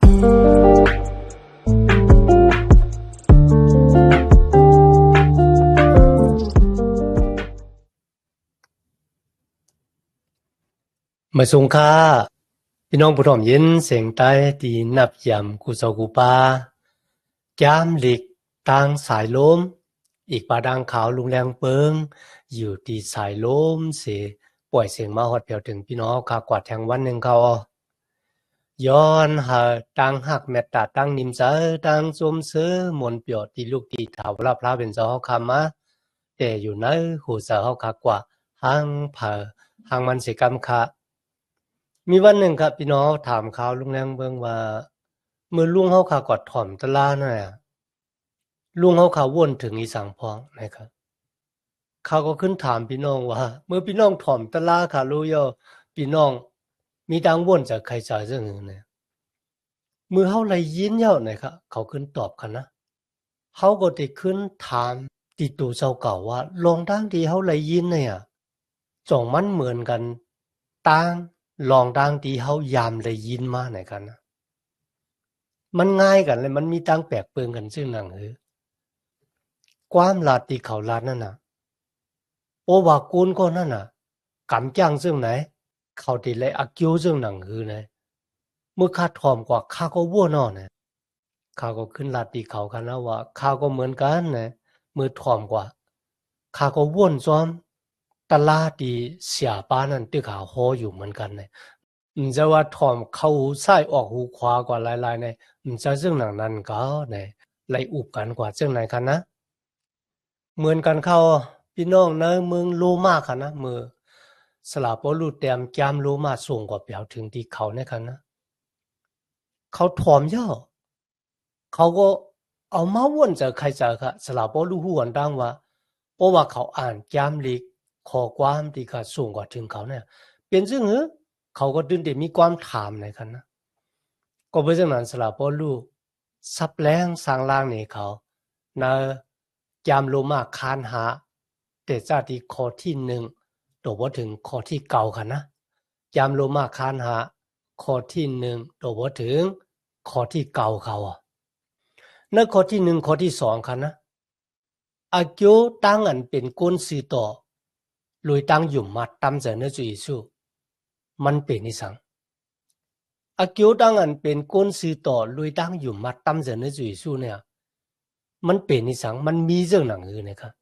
มาสงค่าพี่น้องผู้ถ่อมเย็นเสียงใต้ตีนับยำกูเซากูปาจามหลิกตางสายลมอีกปาดังขาวลุงแรงเปิงอยู่ตีสายลมเสปล่อยเสียงมาฮอดแผ่วถึงพี่น้องขากวาดแทงวันหนึ่งเขาย้อนหาตังหักแมตตาตังนิมเสตังสมเสมนเปียวตีลูกตีถาวราพระเป็นเจ้าเฮาคำมาแต่อยู่ในหูเสาเฮาคากว่าหังเผอหังมันสิกรรมคะมีวันหนึ่งครับพี่น้องถามข่าวลุงแรงเบิ่งว่าเมื่อลุงเฮาขากอดถ่อมตะลานั่นน่ะลุงเฮาขาวนถึงอีสังพองนะครับเขาก็ขึ้นถามพี่น้องว่าเมื่อพี่น้องถ่อมตะลาค่ะรู้ย่อพี่น้องมีดังวนจากใครจ่ายเรื่องนึงเนี่ยมือเฮาไหลยินย่อนะครับเขาขึ้นตอบกันนะเฮาก็ได้ขึ้นถามติตูเจ้าเก่าว่าลองดังที่เฮาไหลยินเนี่ยจ่องมันเหมือนกันต่างลองดังที่เฮายามไหลยินมาไหนกันนะมันง่ายกันเลยมันมีตังแปลกเปิงกันซึ่งนั่งความลาดที่เขาลาดนั่นน่ะโอว่ากูนก็นั่นน่ะกำจ้างซึ่งไหนเขาติเลยอักโยซึ่งนั่งนะเมื่อข้าถอมกว่าข้าก็วัวนอนะข้าก็ขึ้นลาดที่เขากันนะว่าข้าก็เหมือนกันนะมือถอมกว่าข้าก็ว่นซ้อมตลาดที่เสียป้านั่นที่ขาโหอยู่เหมือนกันนะมันจะว่าถอมเข้าหูซ้ายออกหูขวากว่าหลายๆเนี่ยมันจะซึ่งหนังนั้นก็เนี่ยไล่อุบกันกว่าซึ่งไหนกันนะเหมือนกันเข้าพี่น้องในเมืองโลมาค่ะนะมือสลาปอลูเตรียมจามโลมาส่งกว่าเปียวถึงที่เขาเนี่ยค่ะนะเขาถอมย่อเขาก็เอามาวนจากใครจากค่ะสลาปอลูฮู้กันดังว่าเพราะว่าเขาอ่านจามลิกขอความที่เขาส่งกว่าถึงเขาเนี่ยเป็นซึ่งเขาก็ตื่นได้มีความถามในคันนะก็เป็นจังนั้นสลาปอลูซับแรงสร้างล่างนี่เขานะจามโลมาคานหาแต่จาที่ข้อที่1ตัวบ่ถึงข้อที่เก่าค่ะนะจามโลมาคานหาข้อที่1ตัวบ่ถึงข้อที่เก่าเขาในข้อที่1ข้อที่2ค่ะนะอาเกียวตั้งอันเป็นก้นสีต่อลุยตั้งอยู่มาตำเจเนจุอิสุมันเป็นนิสังอาเกียวตั้งอันเป็นก้นสีต่อลุยตั้งอยู่มาตำเจเนจุอิสุเนี่ยมันเป็นนิสังมันมีเรื่องหนังนะครับ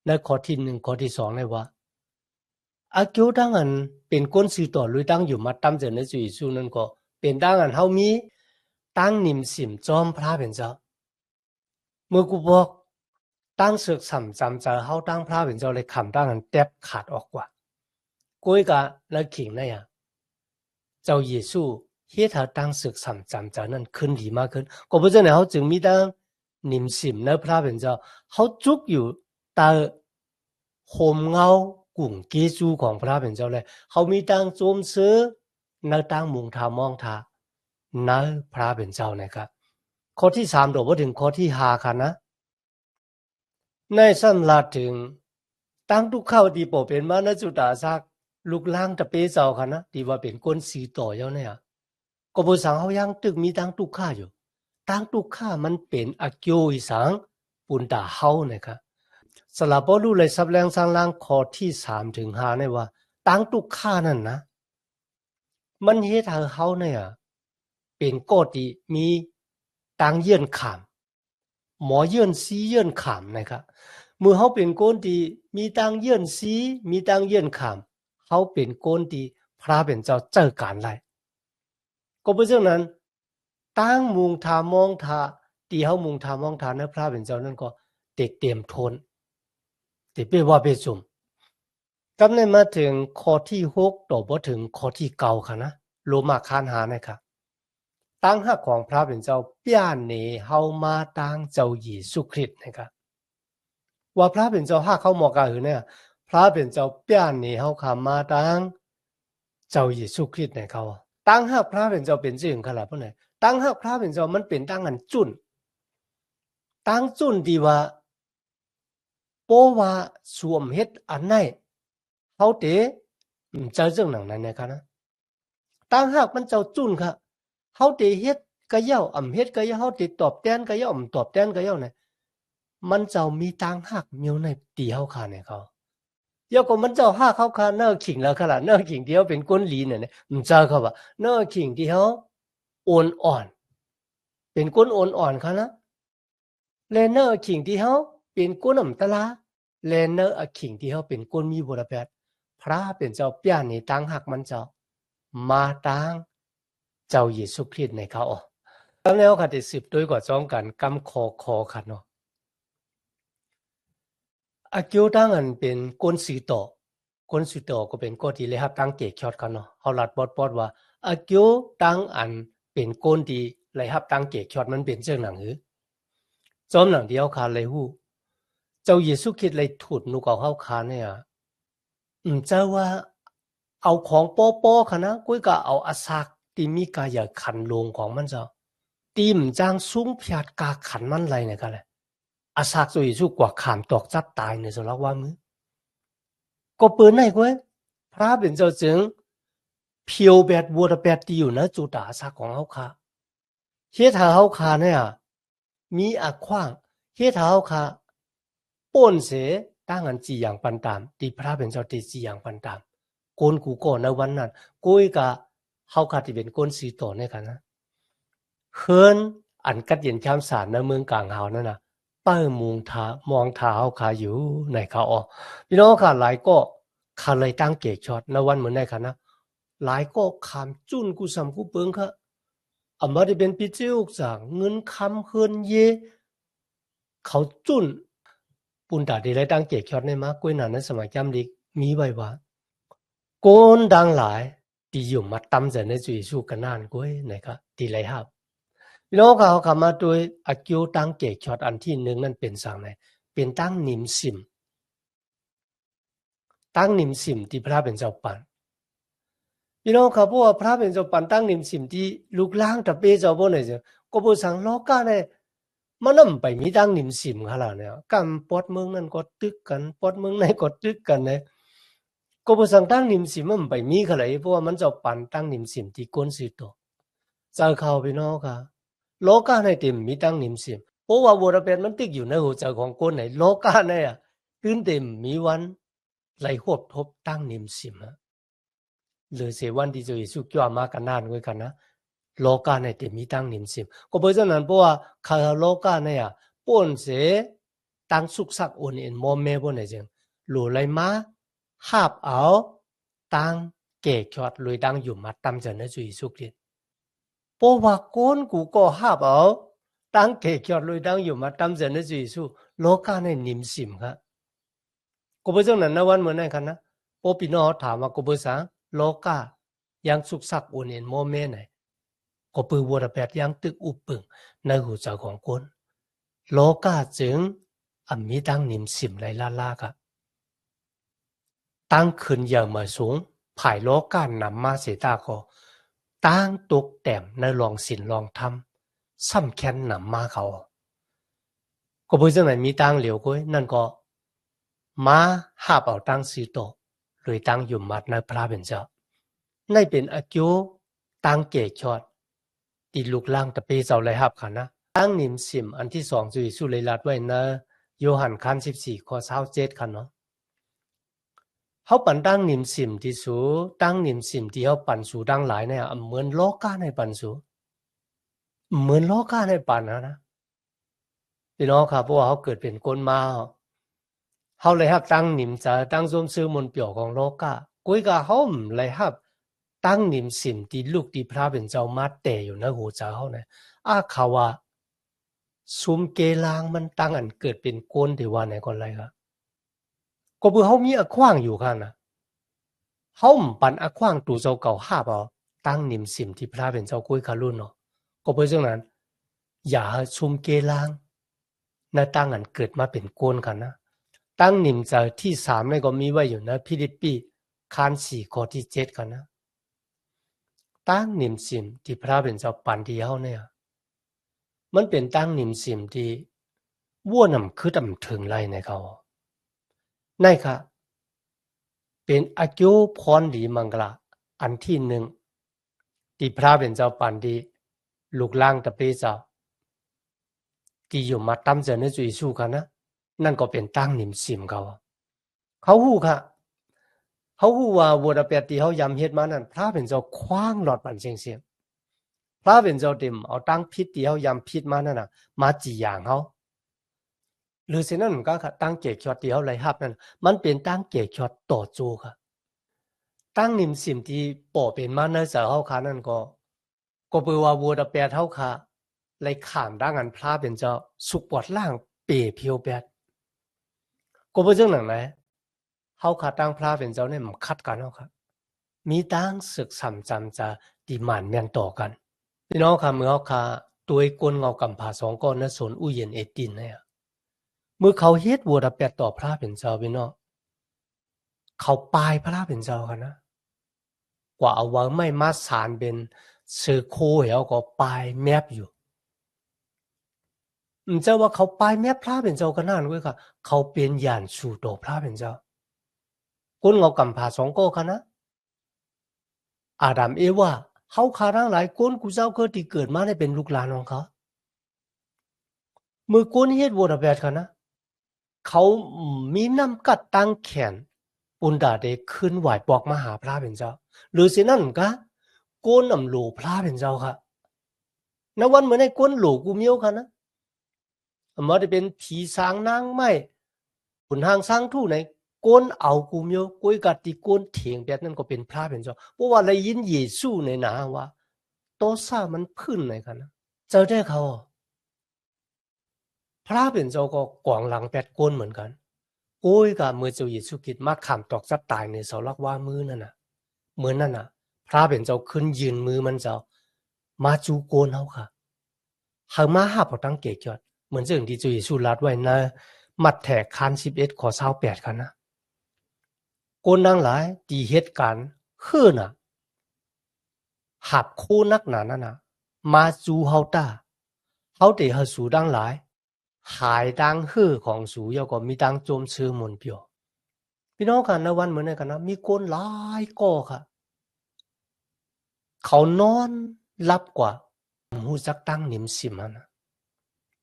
ในข้อที่1ข้อที่2เลยว่าอาเกียวตั้งอันเป็นก้นสีต่อลุยตั้งอยู่มาตำเจเนจุอิสุนั่นก็เป็นตั้งอันเฮามีตั้งนิมสิมจอมพระเป็นเจ้าเมื่อกูบอกตั้งศึกสัมจำเจอเฮาตั้งพระเป็นเจ้าเลยคำตั้งอันแตบขาดออกกว่ากุยกะและขิงนะ呀เจ้าเยซูเฮ็ดให้ตั้งศึกสัมจำเจอนั้นขึ้นดีมากขึ้นก็เพราะฉะนั้นเฮาจึงมีตั้งนิมสิมในพระเป็นเจ้าเฮาจุกอยู่ตาโฮมเงากุ่งเกจูของพระเป็นเจ้าเลยเฮามีตั้งโจมซื้อในตั้งมุงทามองทาในพระเป็นเจ้านะครับข้อที่3โดยบ่ถึงข้อที่5ค่ะนะในสำหรับถึงตั้งทุกเข้าที่บ่เป็นมานะจุตาซักลูกล่างตะเปเจ้าค่ะนะที่ว่าเป็นก้นสีต่อย่อเนี่ยก็บ่สังเฮายังตึกมีตั้งทุกข้าอยู่ตั้งทุกข้ามันเป็นอเกียวอีสังปุนตาเฮานะครับสลับบ่รู้เลยสับแรงสร้างล่างข้อที่3ถึง5เนี่ยว่าตั้งทุกข้านั่นนะมันเฮ็ดให้เฮาเนี่ยเป็นโกติมีตั้งเยื่อนขามหมอเยื่อนซีเยื่อนขามนะครับเมื่อเฮาเป็นคนที่มีตังเยื่อนซีมีตังเยื่อนขามเฮาเป็นคนที่พระเป็นเจ้าเจอการไล่ก็เพราะฉะนั้นตั้งมุงทามองทาที่เฮามุงทามองทาในพระเป็นเจ้านั้นก็เต็มทนที่เป็นว่าเป็นสุมกำเนิดมาถึงข้อที่6ต่อบ่ถึงข้อที่9ค่ะนะโลมาคานหานะครับตั้งหักของพระเป็นเจ้าเปียเนเฮามาตั้งเจ้าเยซูคริสต์นะครับว่าพระเป็นเจ้าหักเขาหมอกาหือเนี่ยพระเป็นเจ้าเปียเนเฮาขามาตั้งเจ้าเยซูคริสต์ในเขาตั้งหักพระเป็นเจ้าเป็นจริงขนาดพวกไหนตั้งหักพระเป็นเจ้ามันเป็นตั้งอันจุนตั้งจุนดีว่าโปว่าสวมเฮ็ดอันไหนเฮาเตเจ้าเรื่องหนังนั้นนะครับนะตั้งหักมันเจ้าจุนค่ะ เฮาได้เฮ็ดก็ย่อเฮ็ดก็ย่อเฮาได้ตอบแทนก็ย่อตอบแทนก็ย่อเนี่ยมันเจ้ามีตังหักมีในตีเฮาคาเนี่ยเขา要ก็มันเจ้าหาเขาคาเนอขิงแล้วค่ะล่ะเนอขิงที่เฮาเป็นก้นหลีเนี่ยมันเจ้าเขาว่าเนอขิงที่เฮาอ่อนอ่อนเป็นก้นอ่อนอ่อนค่ะนะแลเนอขิงที่เฮาเป็นก้นอำตะลาแลเนอขิงที่เฮาเป็นก้นมีบุรแพทย์พระเป็นเจ้าเปียนี่ตังหักมันเจ้ามาตังเจ้าเยซูคริสต์ในเขาแล้วค่ะที่สืบด้วยกว่าจ้องกันกำคอค่ะเนาะอากิวตั้งอันเป็นก้นสีโตก้นสีโตก็เป็นก้นที่เลยครับตั้งเกกช็อตกันเนาะเฮาลัดปอดว่าอากิวตั้งอันเป็นก้นที่เลยครับตั้งเกกช็อตมันเป็นเจ้าหนังหือจอมหนังเดียวคาเลยฮู้เจ้าเยซูคริสต์เลยถูดนุกเอาเฮาคาเนี่ยเจ้าว่าเอาของปอๆค่ะนะกุ้ยก็เอาอาซักที่มีกายขันลงของมันเจ้าตีมจางสูงพยาดกาขันมันไรเนี่ยกันเลยอาซักโซยิสุกว่าขามตอกจัดตายเนี่ยสลักว่ามือก็เปิดไหนกุ้ยพระเป็นเจ้าจึงเพียวแบบวัวแบบที่อยู่นะจุดอาซักของเฮาค่ะเฮ็ดให้เฮาค่ะเนี่ยมีอาขว้างเฮ็ดให้เฮาค่ะป่นเสตั้งอันจีอย่างปันตามที่พระเป็นเจ้าที่จีอย่างปันตามโกนกูก็ในวันนั้นกุ้ยก็เฮาค่ะที่เป็นก้นสีโตเนี่ยกันนะเฮินอันกัดเย็นข้ามสารในเมืองกลางเฮานั่นน่ะเป้ามองทาเฮาค่ะอยู่ในเขาพี่น้องค่ะหลายก็คาเลยตั้งเกกช็อตในวันเหมือนในค่ะนะหลายก็คำจุ้นกูสำกูเปิงค่ะอำบ่ได้เป็นปิเจอุกจากเงินคำเฮินเยเขาจุ้นปุ่นตาได้เลยตั้งเกกช็อตในมากวยนั้นในสมัยจำลิกมีไว้ว่าโกนดังหลายที่อยู่มาตำจะในจุยสู้กันนานกวยนะครับที่ไรครับพี่น้องเขาคำมาโดยอากิวตั้งเกกช็อตอันที่หนึ่งนั่นเป็นสั่งไหนเป็นตั้งนิมซิมตั้งนิมซิมที่พระเป็นเจ้าปันพี่น้องเขาบอกว่าพระเป็นเจ้าปันตั้งนิมซิมที่ลูกล้างตะเปเจ้าบ่เนี่ยจ้ะก็บ่สั่งโลกาเนี่ยมันนำไปมีตั้งนิมซิมค่ะล่ะเนี่ยกำปอดเมืองนั้นก็ตึกกันปอดเมืองไหนก็ตึกกันเนี่ยก็บ่สั่งตั้งนิมซิมมันไปมีค่ะเลยเพราะว่ามันเจ้าปันตั้งนิมซิมที่ก้นสิโตเจ้าเขาพี่น้องค่ะโลกาในเต็มมีตั้งนิมซิมเพราะว่าวัวเป็ดมันติดอยู่ในหัวใจของคนไหนโลกาเนี่ยตื่นเต็มมีวันไหลหวบทบตั้งนิมซิมหรือเสวันที่จะยิสุกย่อมากันนานไว้กันนะโลกาในเต็มมีตั้งนิมซิมก็เพราะฉะนั้นเพราะว่าคาโลกาเนี่ยป่นเสตั้งสุกสักอุ่นเอ็นโมเมบนไหนจังหลุเลยมาหาบเอาตั้งเกกชอดลุยตั้งอยู่มาตำจะในจุยสุกเรียนเพราะว่าคนกูก็หาบเอาตั้งเกกชอดลุยตั้งอยู่มาตำจะในจุยสุโลกาในนิมซิมครับก็เพราะฉะนั้นในวันเหมือนนั้นกันนะพอพี่น้องถามว่าก็เพราะสังโลกายังสุกสักอุ่นเอ็นโมเมไหนก็ปือวัวแปดยังตึกอุปปึงในหัวใจของคนโลกาจึงมีตั้งนิมซิมไรล่าครับตั้งขึ้นอย่างมาสูงภายโลกานำมาเสตาก็ตั้งตกแต่มในลองศิลลองทำซ้ำแค้นนำมาเขาก็เพื่อจะไหนมีตั้งเหลียวก้อยนั่นก็มาหาบเอาตั้งสีโตหรือตั้งอยู่มัดในพระเป็นเจ้าในเป็นอากิวตั้งเกกชอดตีลูกล่างตะเปเจ้าไรหับค่ะนะตั้งนิมซิมอันที่สองจุยสุเลยลัดไว้นะโยหันคัน14ข้อ27ค่ะเนาะเขาปั่นตั้งนิมซิมที่สูตั้งนิมซิมที่เขาปั่นสูดังหลายเนี่ยเหมือนโลกาในปั่นสูเหมือนโลกาในปั่นนะพี่น้องครับเพราะว่าเขาเกิดเป็นคนมาเขาเลยครับตั้งนิมจะตั้งร่วมซื้อมนเปี่ยวของโลกากุยกาเขาเลยครับตั้งนิมซิมที่ลูกที่พระเป็นเจ้ามาแต่อยู่ในหัวใจเขาเนี่ยเขาว่าซุมเกลางมันตั้งอันเกิดเป็นโกนที่ว่าไหนก่อนไรครับก็เพื่อเขามีขว้างอยู่ค่ะนะเขาปั่นขว้างตู่เจ้าเก่าห้าเอาตั้งนิมซิมที่พระเป็นเจ้ากุ้ยคารุ่นเนาะก็เพราะฉะนั้นอย่าซุมเกลางน่าตั้งอันเกิดมาเป็นโกนกันนะตั้งนิมจะที่3เนี่ยก็มีไว้อยู่นะฟิลิปปีคัน4ข้อที่7กันนะตั้งนิมซิมที่พระเป็นเจ้าปั่นที่เขาเนี่ยมันเป็นตั้งนิมซิมที่วัวนำคือดำถึงไรในเขาในค่ะเป็นอากิวพรดีมังกลาอันที่หนึ่งที่พระเป็นเจ้าปันดี ลูกล่างตะเปเจ้าที่อยู่มาตั้มเจอในจุยสู้กันนะนั่นก็เป็นตั้งนิมสิมเขาฮู้ค่ะเขาฮู้ว่าวัวตะเปียที่เขายำเฮ็ดมานั้นพระเป็นเจ้าคว้างหลอดปันเสียงพระเป็นเจ้าเต็มเอาตั้งพิษที่เขายำพิษมานั่นน่ะมาจีอย่างเขาหรือเช่นนั้นก็ค่ะตั้งเกจอดที่เขาไล่ฮับนั่นมันเป็นตั้งเกจอดต่อโจค่ะตั้งนิมสิมที่ป่อเป็นมาเนอเจ้าเขาค่ะนั่นก็เปว่าวัวตะเปียเท่าค่ะไล่ขามด้านอันพระเป็นเจ้าสุกปวดล่างเปเพียวแปดก็เป็นเรื่องหนังไหนเขาขาตั้งพระเป็นเจ้าเนี่ยมันคัดกันเขาค่ะมีตั้งศึกสัมจำจะดีหมันเมียนต่อกันพี่น้องค่ะเมื่อเขาค่ะตัวกลเงากำผาสองก้อนนสนอุเย็นเอตินเนี่ยเมื่อเขาเฮ็ดวัวตะเปียต่อพระเป็นเจ้าพี่น้องเขาปลายพระเป็นเจ้าค่ะนะกว่าเอาไว้ไม่มาสารเป็นเสือโคเหวก็ปลายแมบอยู่เจ้าว่าเขาปลายแมบพระเป็นเจ้ากันนั่นเว้ยค่ะเขาเป็นยานสู่ต่อพระเป็นเจ้าก้นเงากำผาสองก้อนค่ะนะอาดัมเอวาเขาขาทั้งหลายก้นกูเจ้าเกิดที่เกิดมาได้เป็นลูกหลานของเขามือก้นเฮ็ดวัวตะเปียค่ะนะเขามีน้ำกัดตั้งแขนปุนดาได้ขึ้นไหวบอกมาหาพระเป็นเจ้าหรือสินั่นก็โกนอำโลพระเป็นเจ้าค่ะณวันเหมือนในโกนโหลกูเมียวค่ะนะมันจะเป็นผีสางนางไม้ขุนหางสร้างทู่ไหนโกนเอากูเมียวกุยกัดที่โกนเถียงแบบนั้นก็เป็นพระเป็นเจ้าเพราะว่าได้ยินเยซูในหนาว่าโตซ่ามันพื้นไหนกันนะเจ้าได้เขาพระเป็นเจ้าก็กวางหลังแปดโกนเหมือนกันโอ้ยกับเมื่อเจ้าเยซูคริสต์มาขามตอกซัดตายในเสาลักว่ามือนั่นน่ะเหมือนนั่นน่ะพระเป็นเจ้าขึ้นยืนมือมันเจ้ามาจูโกนเขาค่ะเขามาหาพอตั้งเกจอดเหมือนเรื่องที่เจ้าเยซูรัดไว้นะมัดแถกคัน11 ข้อ 28ค่ะนะโกนนั่งหลายตีเหตุการณ์คือน่ะหับโคนักหนานั่นน่ะมาจูเฮาต้าเขาเตะสูดังหลายหายดังฮือของสูยก็มีดังโจมชื่อมนเปียวพี่น้องกันในวันเหมือนกันนะมีคนหลายก่อค่ะเขานอนรับกว่าหูจักตั้งนิมสิมนะ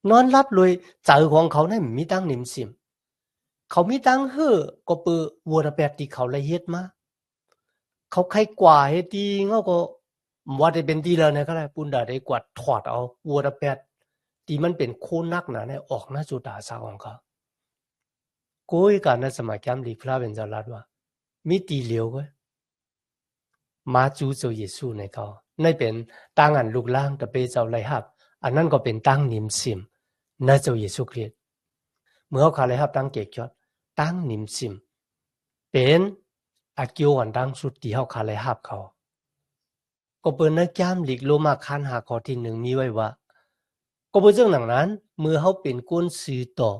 นอนรับเลยใจของเขาเนี่ยมีตั้งนิมสิมเขามีตั้งฮือก็เปือวัวระแปดที่เขาละเฮ็ดมาเขาใครกว่าเฮ็ดดีเขาก็ว่าได้เป็นดีแล้วนะก็ได้ปุ่นดาได้กวาดถอดเอาวัวระแปดที่มันเป็นโคนักหนาเนี่ยออกหน้าจุดาสาของเขาโกยการนั้นสมัยแกมลีพระเป็นเจ้าลัดว่ามีตีเหลียวก็มาจูเจ้าเยซูในเขาในเป็นตั้งอันลูกล่างตะเปเจ้าไรฮับอันนั้นก็เป็นตั้งนิมสิมในเจ้าเยซูคริสต์เมื่อเขาไรฮับตั้งเกจอดตั้งนิมสิมเป็นอากิวอันดังสุดที่เขาคาไรฮับเขาก็เปิดในแกมลีกโลมาคันหาข้อที่1มีไว้ว่าก็เปิดเรื่องหนังนั้นเมื่อเขาเป็นก้นซื้อต่อ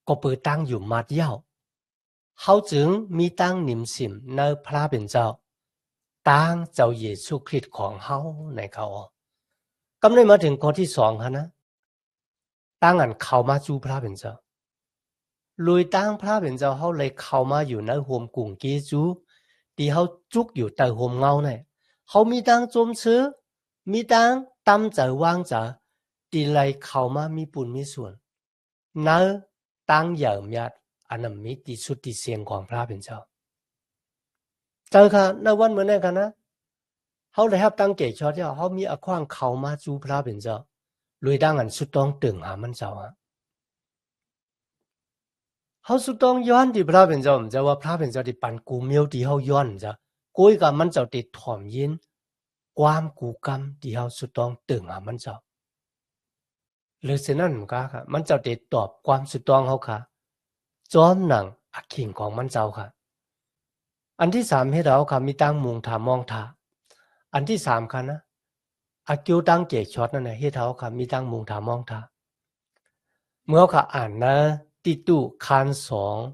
ก็เปิดตั้งอยู่มัดยาวเขาจึงมีตั้งนิมสิมในพระเป็นเจ้าตั้งเจ้าเยซูคริสต์ของเขาในเขากำลังมาถึงข้อที่2ค่ะนะตั้งอันเข้ามาจูพระเป็นเจ้าลุยตั้งพระเป็นเจ้าเขาเลยเข้ามาอยู่ในโฮมกุ่งเกจูที่เขาจุกอยู่ใต้โฮมเงาเนี่ยเขามีตั้งจมซื้อมีตั้งตำใจวางใจที่เลยเข้ามามีปุ่นมีส่วนในตั้งอย่างยัดอันนั้นมีที่สุดที่เสียงของพระเป็นเจ้าเจ้าค่ะในวันเหมือนกันนะเขาได้รับตั้งเกจชอดเจ้าเขามีอความเข้ามาจูพระเป็นเจ้าลุยตั้งอันสุดต้องตึงหามันเจ้าเขาสุดต้องย้อนที่พระเป็นเจ้ามันจะว่าพระเป็นเจ้าที่ปันกูเมียวที่เขาย้อนจ้ะกุยกับมันเจ้าติดถ่อมยินความกูกรรมที่เขาสุดต้องตึงหามันเจ้าหรือเช่นนั้นก็ค่ะมันเจ้าติดตอบความสุดต้องเขาค่ะจอมหนังอักขิงของมันเจ้าค่ะอันที่3ให้เราค่ะมีตั้งมุงถามองถาอันที่3ค่ะนะอากิวตั้งเกจช็อตนั่นแหละให้เราค่ะมีตั้งมุงถามองถาเมื่อค่ะอ่านนะติตุคัน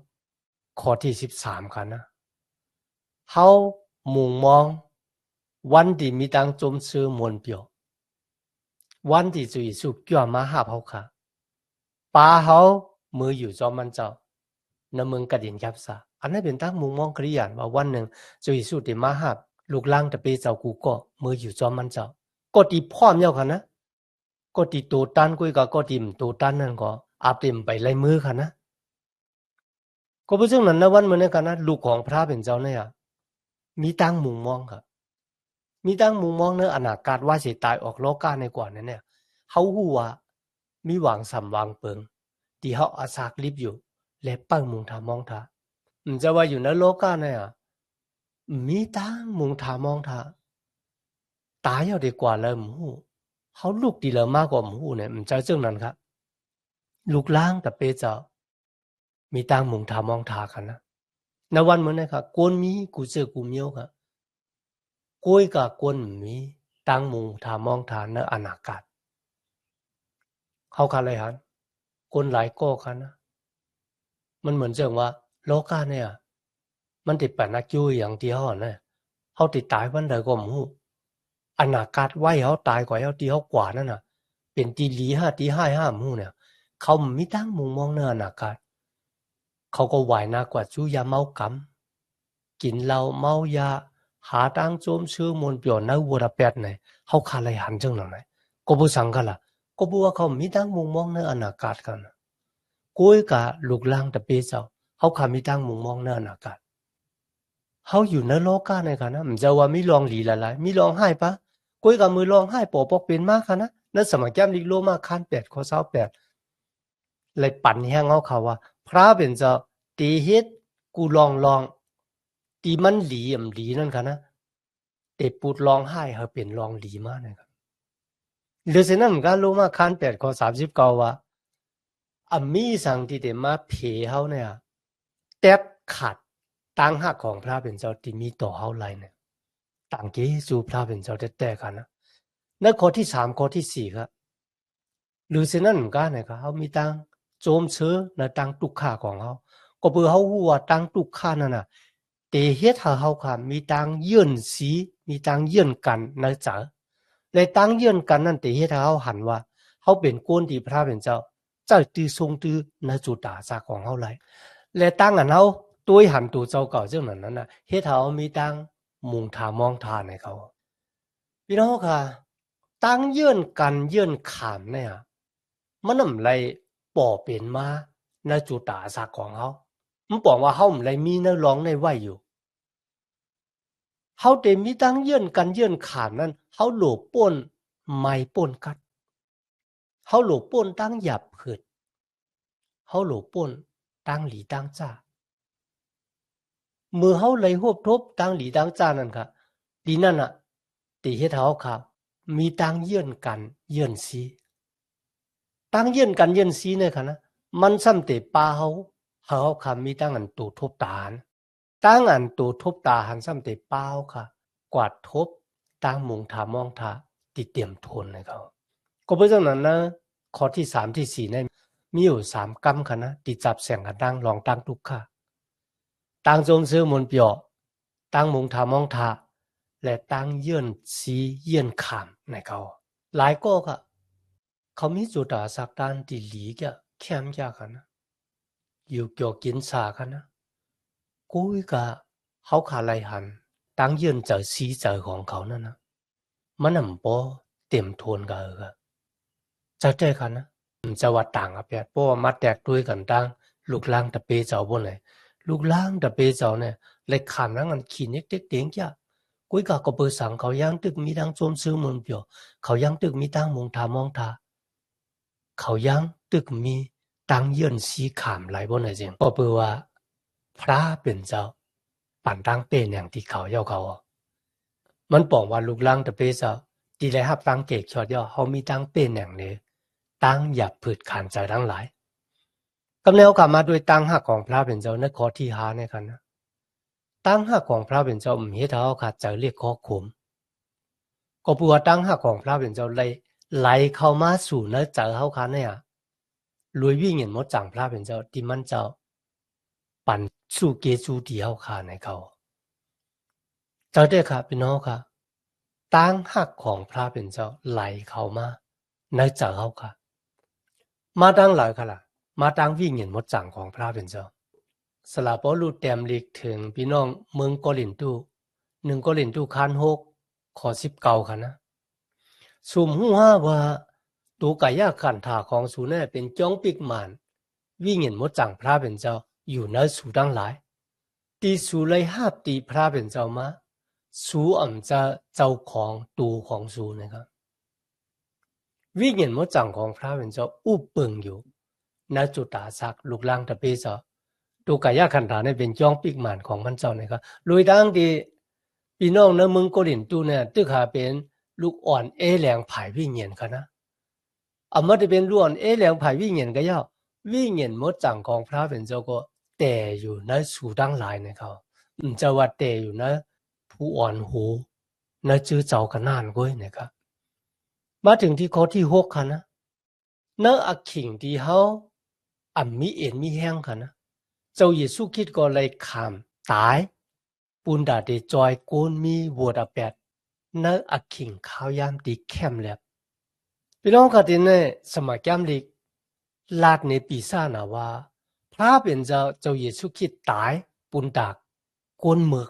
2ข้อที่13ค่ะนะเฮามุงมองวันที่มีตั้งจมซื้อมวลเปียววันที่จุยสุกย่อมาหาเขาค่ะปาเขามืออยู่จอมันเจ้าในเมืองกระดินครับซะอันนั้นเป็นตั้งมุงมองคริยานว่าวันหนึ่งจุยสุติมาหาลูกล่างตะเปเจ้ากูก็มืออยู่จอมันเจ้า ก็ติพร้อมยาวค่ะนะก็ติตูตันกุยก็ติมตูตันนั่นก็อาบเต็มไปไล่มือค่ะนะก็เพราะฉะนั้นนะวันมื้อนี้ค่ะนะลูกของพระเป็นเจ้าเนี่ยมีตั้งมุมมองค่ะมีตั้งมุมมองในอนาคตว่าสิตายออกโลกาในกว่านั้นเนี่ยเฮาฮู้ว่ามีหวังสำวางเปิงที่เฮาอาศักลิบอยู่และเปิ้งมุงทามองทาจะว่าอยู่ในโลกาเนี่ยมีตั้งมุงทามองทาตายเอาดีกว่าเลยหมูเขาลูกดีเลยมากกว่าหมูเนี่ยมันจะเรื่องนั้นครับลูกล้างแต่เปเจ้ามีตั้งมุงทามองทากันนะในวันเหมือนนะครับกวนมีกูเจอกูเมียวครับกล้วยกับกวนมีตั้งมุงทามองทาในอนาคตเขาคันอะไรฮะกวนหลายก็คันนะมันเหมือนเรื่องว่าโลกาเนี่ยมันติดปัญหาอยู่อย่างเดียวนะเขาติดตายวันใดก็หมูอนาคตไว้เขาตายกว่าเขาตีเขากว่านั่นน่ะเป็นตีหลีห้าตีห้าหมูเนี่ยเขามีตั้งมุงมองในอนาคตเขาก็ไหวหน้ากว่าจูยาเมากำกินเหล้าเมายาหาตั้งโจมชื่อมนเปียวในวัวระเปียดเนี่ยเขาคาเลยหันจังหนังไหนก็บุสังกันล่ะก็บัวเขามีตั้งมุงมองในอนาคตกันกุ้ยกะลูกล่างตะเปเจ้าเขาขามีตั้งมุงมองในอนาคตเขาอยู่ในโลกาในกันนะมันจะว่ามีลองหลีละลายมีลองให้ปะกุ้ยกับมือลองให้ปอปอกเป็นมากค่ะนะนั่นสมัยแก้มลิกโลมากคัน8ข้อ28เลยปั่นแห้งเขาว่าพระเป็นเจ้าตีเฮ็ดกูลองตีมันหลีหลีนั่นค่ะนะแต่ปูดลองให้เขาเป็นลองหลีมากนะครับหรือฉะนั้นมันก็รู้มาคัน8ข้อ39ว่ามีสังที่เดมาเพเขาเนี่ยแตบขัดตั้งหักของพระเป็นเจ้าที่มีต่อเขาไรเนี่ยต่างเกสู่พระเป็นเจ้าแต่กันนะในข้อที่3ข้อที่4ครับหรือฉะนั้นมันก็นะครับเขามีตั้งโจมเชื้อในตั้งตุกขาของเขาก็เพื่อเขารู้ว่าตั้งตุกขานั่นน่ะแต่เฮ็ดให้เขาค่ะมีตั้งยื่นสีมีตั้งยื่นกันในใจและตั้งยื่นกันนั่นแต่เฮ็ดให้เขาหันว่าเขาเป็นคนที่พระเป็นเจ้าใจตื้อทรงตื้อในจุดตาจากของเขาไรและตั้งอันเขาตัวหันตัวเจ้าเก่าเจ้านั้นน่ะเฮ็ดให้เขามีตั้งมุงทามองทาในเขาพี่น้องค่ะตั้งยื่นกันยื่นขามเนี่ยมันนำไรป่อเป็นมาในจุดตาสักของเขามันบอกว่าเขาไรมีในร้องในไหวอยู่เขาเต็มมีตั้งยื่นกันยื่นขามนั้นเขาหลบป่นไม่ป่นกัดเขาหลบป่นตั้งหยับเผิดเขาหลบป่นตั้งหลีตั้งจ้ามือเขาเลยหวบทบตั้งหลีตั้งจ้านั่นค่ะดีนั่นน่ะตีให้เขาค่ะมีตั้งยื่นกันยื่นซีตั้งเยื่นกันเยื่นซีเนี่ยค่ะนะมันซ้ำแต่ปาเขาคำมีตั้งอันตูทบตาตั้งอันตูทบตาหันซ้ำแต่เป้าค่ะกวาดทบตั้งมุงทามองทาติเตรียมทนเลยเขาก็เพราะฉะนั้นนะข้อที่3ที่4เนี่ยมีอยู่3กรรมค่ะนะติจับแสงกันตั้งลองตั้งทุกค่ะตั้งจงซื้อมนเปียวตั้งมุงทามองทาและตั้งเยื่นซีเยื่นขามในเขาหลายก็ค่ะเขามีจุดอาศักด้านที่หลีกะแคมยากันนะอยู่เกี่ยวกินสากันนะกูกะเขาขาไลหันตั้งยืนเจอสีเจอของเขานั่นนะมันนำปอเต็มทวนกันก็จะใจกันนะจะว่าต่างกับแบบเพราะว่ามาแตกด้วยกันตั้งลูกล่างตะเปเจ้าบนเลยลูกล่างตะเปเจ้าเนี่ยเลยขามนั้นกันขี้นิกเด็กเตียงจ้ะกุ้ยกะก็เปิดสังเขายังตึกมีดังโจมซื้อมือเปียวเขายังตึกมีตั้งมงทามองทาเขายังตึกมีตั้งเยื่นสีขามหลายบนเลยจริงก็เปิดว่าพระเป็นเจ้าปั่นตั้งเป็นอย่างที่เขาเย้าเขามันบอกว่าลูกล่างตะเปเจ้าดีเลยครับตั้งเกกชอดย่อเขามีตั้งเป็นอย่างนี้ตั้งหยับผืดขานใจทั้งหลายกำเนิดกลับมาด้วยตั้งหักของพระเป็นเจ้าในข้อที่5ในกันนะตั้งหักของพระเป็นเจ้ามีเท้าขาดใจเรียกข้อขุมก็ปัวตั้งหักของพระเป็นเจ้าไหลเข้ามาสู่ในใจเขาคันเนี่ยรวยวิ่งเห็นหมดจังพระเป็นเจ้าที่มันเจ้าปั่นสู่เกจูที่เขาคาในเขาเจ้าได้ค่ะพี่น้องค่ะตั้งหักของพระเป็นเจ้าไหลเข้ามาในใจเขาค่ะมาตั้งหลายค่ะล่ะมาตั้งวิ่งเห็นหมดจังของพระเป็นเจ้าสลาปอลูแต้มลีกถึงพี่น้องเมืองโกลินตู1โกลินตูคัน6ข้อ19ค่ะนะ สุมหัวว่าตัวกายขันธาของสูเนี่ยเป็นจ้องปิกมันวิ่งเห็นมดจังพระเป็นเจ้าอยู่ในสูดังหลายตีสูเลยห้าตีพระเป็นเจ้ามาสูจะเจ้าของตัวของสูนะครับวิ่งเห็นมดจังของพระเป็นเจ้าอุปเปิงอยู่ณจุดตาสักลูกล่างตะเปเจ้าตัวกายขันธาเนี่ยเป็นจ้องปิกมันของมันเจ้านะครับโดยดังที่พี่น้องในเมืองโกรินตูเนี่ยตึกหาเป็นลูกอ่อนแหลงผายวิ่งเห็นกันนะมาจะเป็นลูกอ่อนแหลงผายวิ่งเห็นก็ย่อวิ่งเห็นมดจังของพระเป็นเจ้าก็แต่อยู่ในสูดังหลายนะครับจะว่าแต่อยู่ในผู้อ่อนหูในจื้อเจ้ากันนานก้อยนะครับมาถึงที่ข้อที่6ค่ะนะในอักขิงที่เฮามีเอ็นมีแห้งค่ะนะเจ้าเยซูคริสต์ก็เลยขามตายปุนดาเดจอยโกนมีวัวดาแปดในอักขิงข้าวยามตีแคมแล้วพี่น้องก็ติเนี่ยสมัยแกมลิกลาดในปีศาจนะว่าพระเป็นเจ้าเยซูคริสต์ตายปุนดาโกนหมึก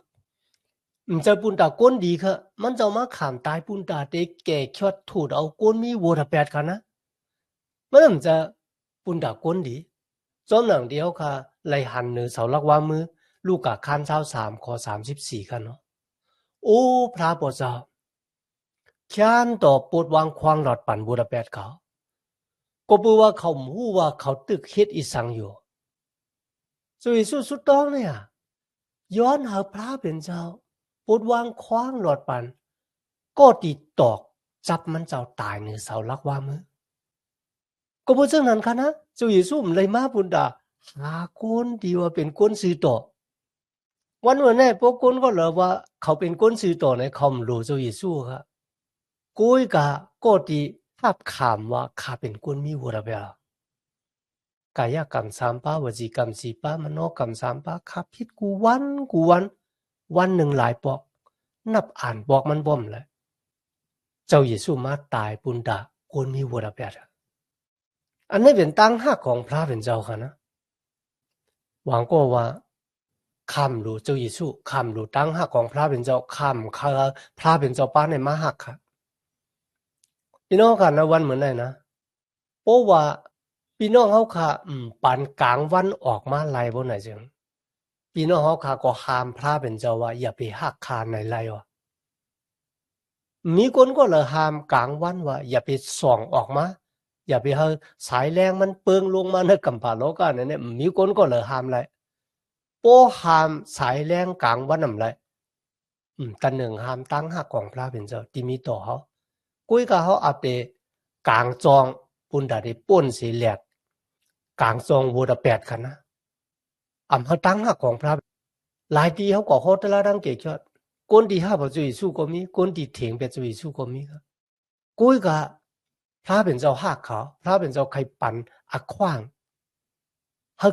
จะปุนดาโกนดีค่ะมันจะมาขามตายปุนดาเดแก่ชดถูดเอาโกนมีวัวดาแปดค่ะนะมันจะปุนดาโกนดีจอมหนังเดียวค่ะไลหันเนื้อเสาลักว่ามือลูกกะคันเช้า3ข้อ34ค่ะเนาะโอ้พระบ่เจ้าแค้นต่อปวดวางควางหลอดปั่นบูดาเปสต์เขาก็บอกว่าเขาหูว่าเขาตึกเฮ็ดอีสังอยู่สุยสุดต้องเนี่ยย้อนหาพระเป็นเจ้าปวดวางควางหลอดปั่นก็ติดตอกจับมันเจ้าตายเนื้อเสาลักว่ามือก็บ่จังนั้นค่ะนะสุยสุเลยมาบุญดาหาคนที่ว่าเป็นคนซื่อต่อวันนี้พวกคนก็เลยว่าเขาเป็นคนซื่อต่อในเขาไม่รู้สุยสุค่ะกุยกะก็ติทับขามว่าข้าเป็นคนมีวัวระเบียกายกรรม3ปาวจีกรรม4ปามโนกรรม3ปาข้าผิดกูวันหนึ่งหลายปอกนับอ่านบอกมันบ่มเลยเจ้าเยซูมาตายปุนดาคนมีวัวระเบียอันนี้เป็นตั้งหักของพระเป็นเจ้าค่ะนะหวังก็ว่าคำรู้เจ้าเยซูคำรู้ตั้งหักของพระเป็นเจ้าคำข้าพระเป็นเจ้าป้าในมาหักค่ะพี่น้องกันนะวันเหมือนไหนนะเพราะว่าพี่น้องเขาค่ะปานกลางวันออกมาไล่บนไหนจังพี่น้องเขาค่ะก็ห้ามพระเป็นเจ้าว่าอย่าไปหักคานในไล่วะมีคนก็เลยห้ามกลางวันว่าอย่าไปส่องออกมาอย่าไปให้สายแรงมันเปิงลงมาในกำปาโลกาเนี่ยมีคนก็เลยห้ามไล่โป้ห้ามสายแรงกลางวันนำไล่กันหนึ่งห้ามตั้งหักของพระเป็นเจ้าที่มีต่อเขากุ้ยกับเขาอาไปกลางจองปุ่นดาได้ป่นสีแหลกกลางจองวัวดาแปดคันนะเขาตั้งหักของพระหลายทีเขาก็โหดละดังเกจอดคนที่ห้าพระเจ้าเยซูก็มีคนที่เถียงพระเจ้าเยซูก็มีครับกุ้ยกับพระเป็นเจ้าหักเขาพระเป็นเจ้าใครปั่นอักขว้าง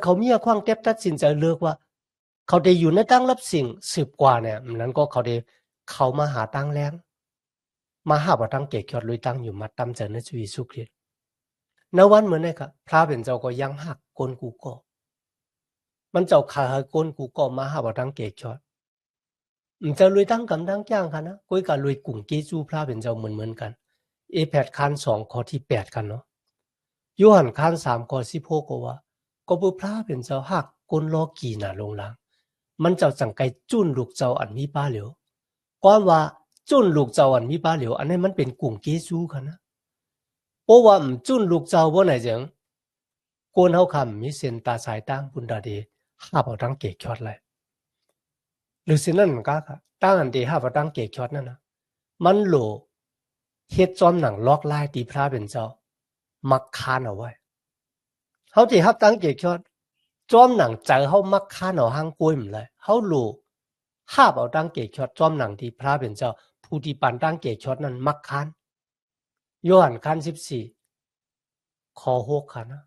เขามีอักขว้างเต็บตัดสินใจเลือกว่าเขาได้อยู่ในตั้งรับสิ่งสืบกว่าเนี่ยนั้นก็เขาได้เขามาหาตั้งแรงมาหาว่าตั้งเกจอดลุยตั้งอยู่มาตำใจในพระเยซูคริสต์ในวันเหมือนนี้ครับพระเป็นเจ้าก็ยังหักคนกูก็มันเจ้าขาก้นกูก็มาหาว่าตั้งเกจอดจะลุยตั้งกำตั้งจ้างค่ะนะก้อยกับลุยกลุ่มเกจูพระเป็นเจ้าเหมือนกันเอแพดคัน2ข้อที่8กันเนาะยูหันคัน3ข้อ16ก็ว่าก็บ่พระเป็นเจ้าหักก้นล้อกี่หน้าลงหลังมันเจ้าจังไกจุ้นลูกเจ้าอันมีป้าเหลียวก่อนว่าจุ้นลูกเจ้าอันมีป้าเหลียวอันนี้มันเป็นกลุ่มเกจูค่ะนะเพราะว่าจุ้นลูกเจ้าบ่ไหนจังโกนเฮาคำมีเส้นตาสายตั้งบุญดาเดหาบ่ตั้งเกจอดเลยหรือสินั่นก็ค่ะตั้งอันเดหาบ่ตั้งเกจอดนั่นนะมันโหลเฮ็ดจอมหนังลอกลายตีพระเป็นเจ้ามักคานเอาไว้เฮาสิรับตั้งเกจอดจอมหนังใจเฮามักคานเอาหางกล้วยมันเลยเฮาโหลหาบ่ตั้งเกจอดจอมหนังที่พระเป็นเจ้าผู้ที่ปานตั้งเกจอดนั้นมักคานยอห์นคัน14ข้อ6ค่ะนะ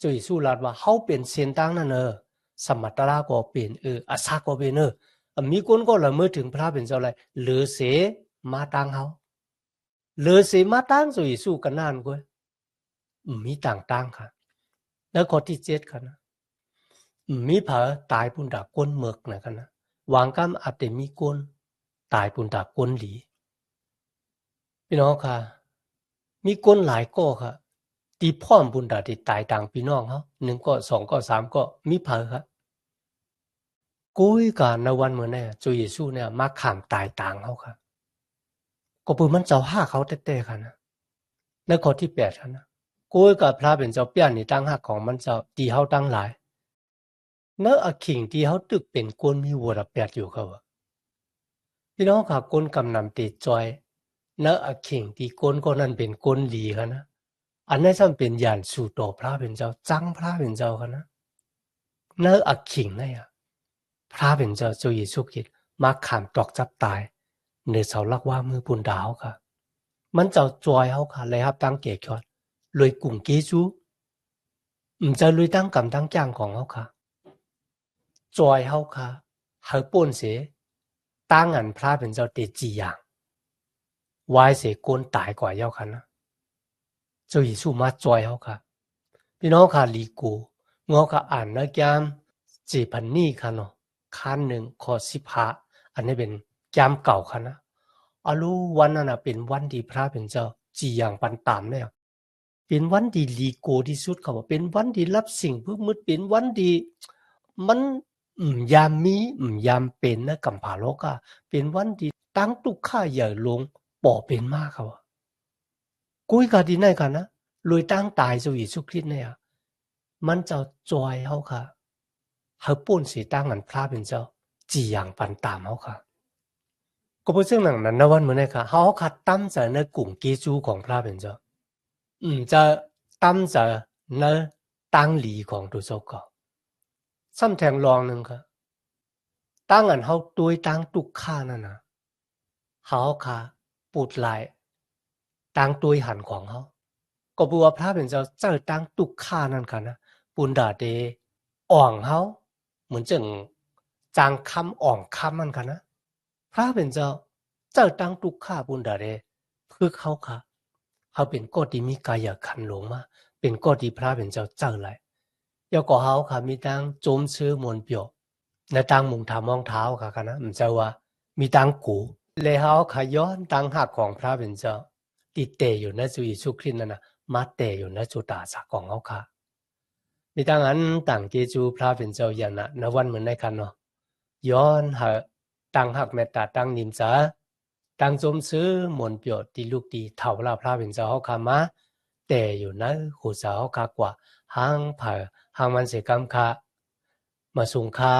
จุยสู้ลาดว่าเฮาเป็นเส้นตั้งนั่นสมัตตราก็เป็นอาสาก็เป็นมีคนก็ละเมิดถึงพระเป็นเจ้าไรหรือเสมาตั้งเฮาหรือเสมาตั้งจุยสู้กันนานกว่ามีต่างๆค่ะแล้วข้อที่7ค่ะนะมีเผาตายปุ่นดาก้นเมือกนะค่ะนะวางกำอาจจะมีก้นตายปุ่นดาก้นหลี พี่น้องค่ะมีคนหลายก็ค่ะตีพร้อมบุญดาที่ตายต่างพี่น้องเฮา1ก็2ก็3ก็มีเผอค่ะกุ้ยกะในวันมื้อนี้จุเยซูเนี่ยมาข้ามตายต่างเฮาค่ะก็เปิ้นมันเจ้าหาเขาแท้ๆค่ะนะในข้อที่8ค่ะนะกุ้ยกะพระเป็นเจ้าเปี้ยนนี่ตั้งหักของมันเจ้าที่เฮาตั้งหลายเนอะอะขิงที่เฮาตึกเป็นคนมีวัวละ8อยู่ค่ะว่าพี่น้องค่ะคนกำนำติจอยเนอะอะขิงที่คนคนนั้นเป็นคนดีค่ะนะอันนั้นซ้ำเป็นญาณสู่ต่อพระเป็นเจ้าจังพระเป็นเจ้าค่ะนะเนอะอะขิงเนี่ยพระเป็นเจ้าเยซูคริสต์มาขามตอกจับตายในเสาลักว่ามือปุ่นดาวค่ะมันเจ้าจอยเฮาค่ะเลยครับตั้งเกจอดลอยกุ่งเกจูจะลอยตั้งกำตั้งจ้างของเฮาค่ะจอยเฮาค่ะเฮาป่นเสตั้งอันพระเป็นเจ้าเตจีอย่างวายเสกนตายกว่าเฮาค่ะนะเจ้าเยซูมาจอยเฮาค่ะพี่น้องค่ะลีกูงอค่ะอ่านนะแกมจีพันนี่ค่ะเนาะคัน1ข้อ15อันนี้เป็นแกมเก่าค่ะนะอารู้วันนั้นน่ะเป็นวันที่พระเป็นเจ้าจีอย่างปันตามแล้วเป็นวันที่ลีโกที่สุดเขาว่าเป็นวันที่รับสิ่งพึกมึดเป็นวันที่มันยามมียามเป็นนะกัมภาโลกะเป็นวันที่ตั้งตุกข้าใหญ่ลงป่อเป็นมากเขาว่ากุยกาดีไหนค่ะนะลอยตั้งตายสู่เยซูคริสต์เนี่ยมันเจ้าจอยเฮาค่ะเฮาป่นสิตั้งอันพระเป็นเจ้าจีอย่างปันตามเฮาค่ะก็เพราะซึ่งหนังนั้นนะวันมื้อนี้ค่ะเฮาคัดตั้มใจในกลุ่มเกจูของพระเป็นเจ้าจะตั้มใจในตั้งหลีของตัวเจ้าก็ซ้ำแทงรองหนึงค่ะตั้งอันเฮาตัวยตั้งตุกข้านั่นน่ะเฮาค่ะปูดหลายตั้งตัวยหันของเฮาก็บ่ว่าพระเป็นเจ้าเจ้าตั้งตุกข้านั่นค่ะนะปุณดาเดอ่องเฮาเหมือนจังจางคำอ่องคำมันค่ะนะพระเป็นเจ้าเจ้าตั้งตุกข้าปุณดาเดพึกเฮาค่ะเฮาเป็นกฎที่มีกายขันธ์ลงมาเป็นกฎที่พระเป็นเจ้าเจ้าหลายยก็เฮาค่ะมีตั้งโจมชื่อมนต์เปียวในตั้งมุงทามองเท้าค่ะนะมันจะว่ามีตั้งกูเลยเฮาค่ะย้อนตั้งหักของพระเป็นเจ้าติดเตอยู่ในจุเยซูคริสต์นั่นน่ะมาเตอยู่ในจุตาสะของเฮาค่ะมีตั้งอันตั้งเกจูพระเป็นเจ้าอย่างน่ะในวันเหมือนในคันเนาะย้อนหาตั้งหักเมตตาตั้งนิมจาตั้งโจมซื้อมนต์เปียวที่ลูกดีเฒ่าลาพระเป็นเจ้าเฮาค่ะมาแต่อยู่ในหูสาวเฮาค่ะกว่าหางเผาหางมันเสกำค่ะมาสุงค่า